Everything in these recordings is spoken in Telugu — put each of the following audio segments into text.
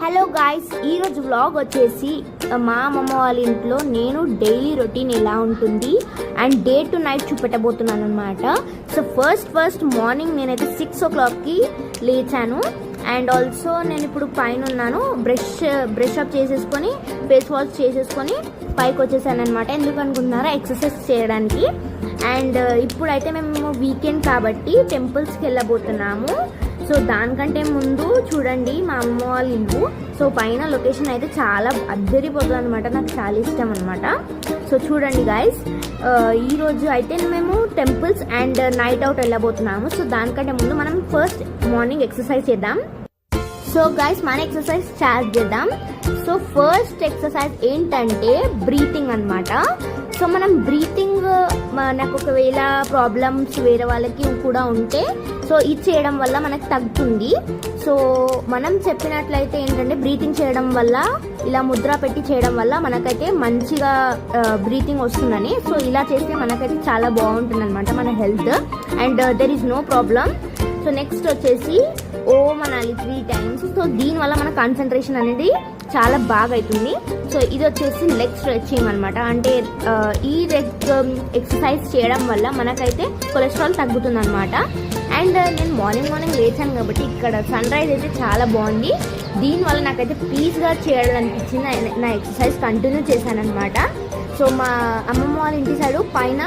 హలో గాయ్స్, ఈరోజు వ్లాగ్ వచ్చేసి మా అమ్మమ్మ వాళ్ళ ఇంట్లో నేను డైలీ రొటీన్ ఎలా ఉంటుంది అండ్ డే టు నైట్ చూపెట్టబోతున్నాను అనమాట. సో ఫస్ట్ మార్నింగ్ నేనైతే 6 o'clockకి లేచాను అండ్ ఆల్సో నేను ఇప్పుడు పైన ఉన్నాను. బ్రష్ అప్ చేసేసుకొని ఫేస్ వాష్ చేసేసుకొని పైకి వచ్చేసాను అనమాట. ఎందుకు అనుకుంటున్నారా? ఎక్సర్సైజ్ చేయడానికి. అండ్ ఇప్పుడైతే మేము వీకెండ్ కాబట్టి టెంపుల్స్కి వెళ్ళబోతున్నాము. సో దానికంటే ముందు చూడండి మా అమ్మ వాళ్ళ ఇల్లు. సో పైన లొకేషన్ అయితే చాలా అద్దరిపోతుంది అనమాట, నాకు చాలా ఇష్టం అనమాట. సో చూడండి గాయస్, ఈరోజు అయితే మేము టెంపుల్స్ అండ్ నైట్ అవుట్ వెళ్ళబోతున్నాము. సో దానికంటే ముందు మనం ఫస్ట్ మార్నింగ్ ఎక్సర్సైజ్ చేద్దాం. సో గైస్, మన ఎక్సర్సైజ్ స్టార్ట్ చేద్దాం. సో ఫస్ట్ ఎక్సర్సైజ్ ఏంటంటే బ్రీతింగ్ అనమాట. సో మనం బ్రీతింగ్, మనకు ఒకవేళ ప్రాబ్లమ్స్ వేరే వాళ్ళకి కూడా ఉంటే సో ఇది చేయడం వల్ల మనకు తగ్గుతుంది. సో మనం చెప్పినట్లయితే ఏంటంటే బ్రీతింగ్ చేయడం వల్ల, ఇలా ముద్ర పెట్టి చేయడం వల్ల మనకైతే మంచిగా బ్రీతింగ్ వస్తుందని. సో ఇలా చేస్తే మనకైతే చాలా బాగుంటుంది అనమాట మన health, and there is no problem. So next వచ్చేసి ఓం అనాలి 3 times. సో దీనివల్ల మన కాన్సన్ట్రేషన్ అనేది చాలా బాగా అవుతుంది. సో ఇది వచ్చేసి లెగ్ స్ట్రెచింగ్ అనమాట. అంటే ఈ లెగ్ ఎక్సర్సైజ్ చేయడం వల్ల మనకైతే కొలెస్ట్రాల్ తగ్గుతుంది అనమాట. అండ్ నేను మార్నింగ్ లేచాను కాబట్టి ఇక్కడ సన్ రైజ్ అయితే చాలా బాగుంది. దీనివల్ల నాకైతే పీస్గా చేయాలనిపించింది. నా ఎక్సర్సైజ్ కంటిన్యూ చేశాను అనమాట. సో మా అమ్మమ్మ వాళ్ళ ఇంటి సైడు పైన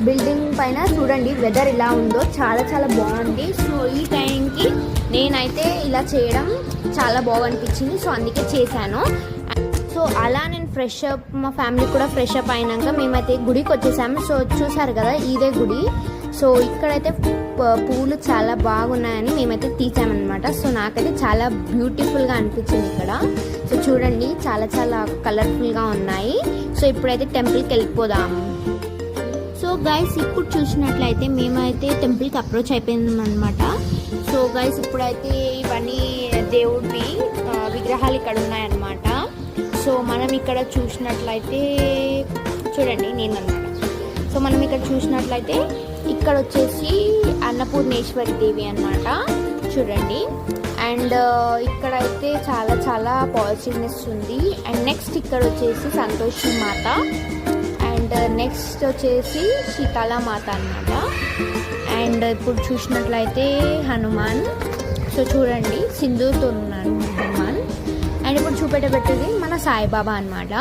బిల్డింగ్ పైన చూడండి వెదర్ ఇలా ఉందో, చాలా బాగుంది. సో ఈ టైంకి నేనైతే ఇలా చేయడం చాలా బాగా అనిపించింది. సో అందుకే చేశాను. సో అలా నేను ఫ్రెష్ అప్, మా ఫ్యామిలీ కూడా ఫ్రెష్ అప్ అయినాక మేమైతే గుడికి వచ్చేసాము. సో చూసారు కదా, ఇదే గుడి. సో ఇక్కడైతే పూలు చాలా బాగున్నాయని మేమైతే తీసామన్నమాట. సో నాకైతే చాలా బ్యూటిఫుల్గా అనిపించింది ఇక్కడ. సో చూడండి, చాలా కలర్ఫుల్గా ఉన్నాయి. సో ఇప్పుడైతే టెంపుల్కి వెళ్ళిపోదాము. సో గైస్, ఇప్పుడు చూసినట్లయితే మేమైతే టెంపుల్కి అప్రోచ్ అయిపోయింది అనమాట. సో గైస్, ఇప్పుడైతే ఇవన్నీ దేవుడివి విగ్రహాలు ఇక్కడ ఉన్నాయన్నమాట. సో మనం ఇక్కడ చూసినట్లయితే చూడండి, నేను అనమాట. సో మనం ఇక్కడ చూసినట్లయితే ఇక్కడ వచ్చేసి అన్నపూర్ణేశ్వరి దేవి అన్నమాట, చూడండి. అండ్ ఇక్కడైతే చాలా పాజిటివ్నెస్ ఉంది. అండ్ నెక్స్ట్ ఇక్కడ వచ్చేసి సంతోషి మాత, అండ్ నెక్స్ట్ వచ్చేసి శీతళమాత అన్నమాట. అండ్ ఇప్పుడు చూసినట్లయితే హనుమాన్. సో చూడండి, సింధూర్తో ఉన్నాడు హనుమాన్. అండ్ ఇప్పుడు చూపెట్టబెట్టేది మన సాయిబాబా అన్నమాట.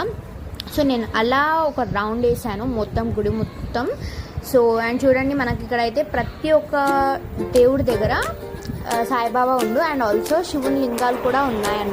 సో నేను అలా ఒక రౌండ్ వేసాను మొత్తం గుడి మొత్తం. సో అండ్ చూడండి, మనకి ఇక్కడైతే ప్రతి ఒక్క దేవుడి దగ్గర సాయిబాబా ఉండు, అండ్ ఆల్సో శివుని లింగాలు కూడా ఉన్నాయన్నమాట.